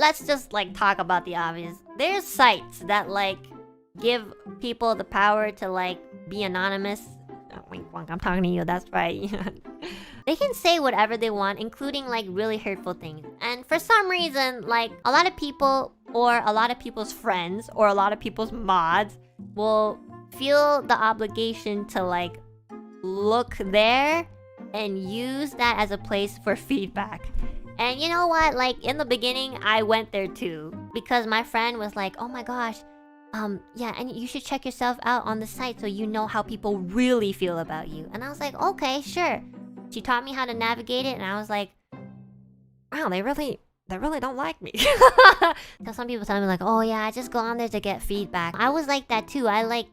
let's just like talk about the obvious. There's sites that like give people the power to like be anonymous. Oh, wink, wink, I'm talking to you, that's right. They can say whatever they want, including like really hurtful things. And for some reason, like a lot of people or a lot of people's friends or a lot of people's mods will feel the obligation to like look there and use that as a place for feedback. And you know what? Like in the beginning, I went there too because my friend was like, "Oh my gosh, yeah, and you should check yourself out on the site so you know how people really feel about you." And I was like, "Okay, sure." She taught me how to navigate it, and I was like, "Wow, they really don't like me." Because some people tell me like, "Oh yeah, I just go on there to get feedback." I was like that too. I like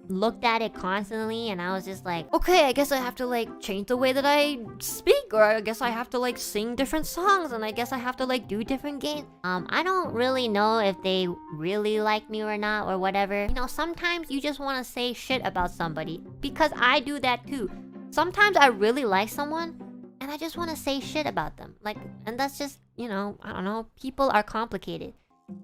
looked at it constantly and I was just like, okay, I guess I have to like change the way that I speak, or I guess I have to like sing different songs, and I guess I have to like do different games. I don't really know if they really like me or not or whatever. You know, sometimes you just want to say shit about somebody, because I do that too. Sometimes I really like someone and I just want to say shit about them. Like, and that's just, you know, I don't know, people are complicated.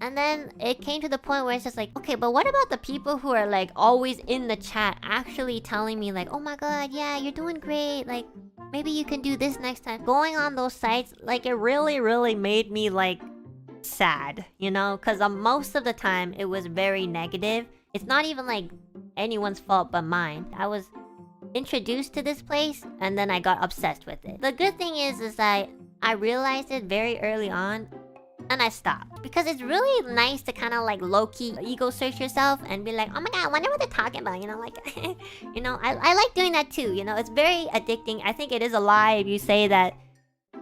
And then it came to the point where it's just like, okay, but what about the people who are like always in the chat actually telling me like, "Oh my god, yeah, you're doing great, like maybe you can do this next time." Going on those sites, like it really made me like sad, you know, because most of the time it was very negative. It's not even like anyone's fault but mine. I was introduced to this place and then I got obsessed with it. The good thing is that I realized it very early on and I stopped, because it's really nice to kind of like low-key ego search yourself and be like, "Oh my god, I wonder what they're talking about," you know, like you know, I like doing that too, you know. It's very addicting. I think it is a lie if you say that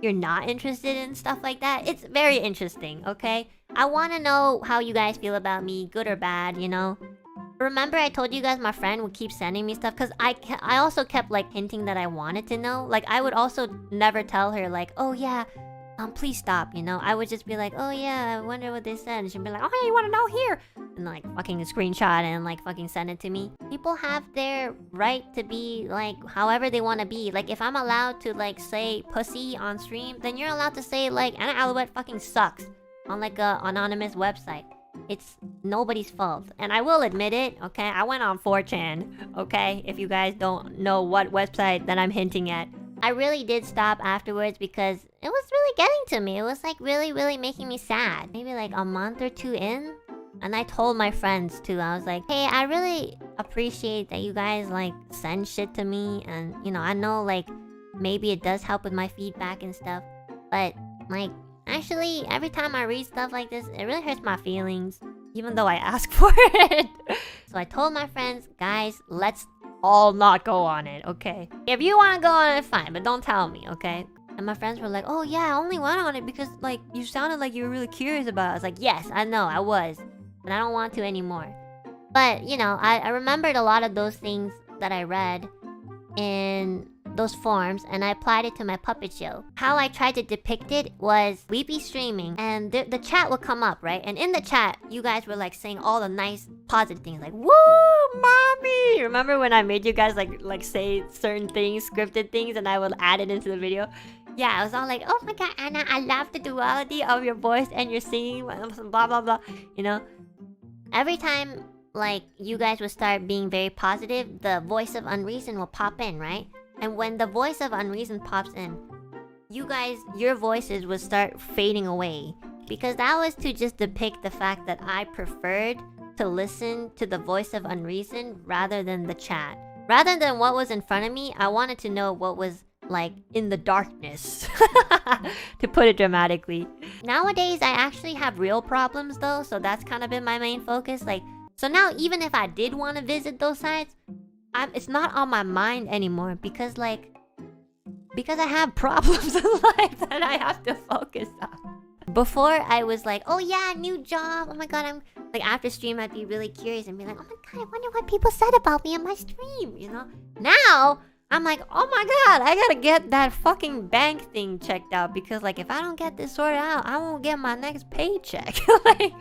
you're not interested in stuff like that. It's very interesting, okay? I want to know how you guys feel about me, good or bad, you know. Remember I told you guys my friend would keep sending me stuff, because I also kept like hinting that I wanted to know. Like I would also never tell her like, "Oh yeah, please stop," you know. I would just be like, "Oh yeah, I wonder what they said," and she'd be like, "Oh yeah, you want to know? Here," and like fucking screenshot and like fucking send it to me. People have their right to be like however they want to be. Like if I'm allowed to like say pussy on stream, then you're allowed to say like Enna Alouette fucking sucks on like a anonymous website. It's nobody's fault. And I will admit it, okay? I went on 4chan, okay? If you guys don't know what website that I'm hinting at. I really did stop afterwards because it was really getting to me. It was like really making me sad. Maybe like a month or two in. And I told my friends too. I was like, "Hey, I really appreciate that you guys like send shit to me. And you know, I know like maybe it does help with my feedback and stuff. But like actually every time I read stuff like this, it really hurts my feelings. Even though I ask for it." So I told my friends, "Guys, let's all not go on it, okay? If you want to go on it, fine, but don't tell me, okay?" And my friends were like, "Oh yeah, I only went on it because like you sounded like you were really curious about it." I was like, "Yes, I know, I was, but I don't want to anymore." But you know, I remembered a lot of those things that I read in those forums, and I applied it to my puppet show. How I tried to depict it was, we'd be streaming and the chat would come up, right? And in the chat, you guys were like saying all the nice positive things like, "Woo, mommy!" Remember when I made you guys like say certain things, scripted things, and I would add it into the video? Yeah, I was all like, "Oh my god, Enna, I love the duality of your voice and your singing, blah blah blah," you know? Every time like you guys would start being very positive, the voice of unreason will pop in, right? And when the voice of unreason pops in, you guys, your voices would start fading away. Because that was to just depict the fact that I preferred to listen to the voice of unreason rather than the chat. Rather than what was in front of me, I wanted to know what was like in the darkness. To put it dramatically. Nowadays, I actually have real problems though, so that's kind of been my main focus. Like, so now even if I did want to visit those sites, it's not on my mind anymore because I have problems in life that I have to focus on. Before I was like, "Oh yeah, new job. Oh my god," I'm like after stream I'd be really curious and be like, "Oh my god, I wonder what people said about me in my stream," you know? Now I'm like, "Oh my god, I gotta get that fucking bank thing checked out because like if I don't get this sorted out, I won't get my next paycheck." Like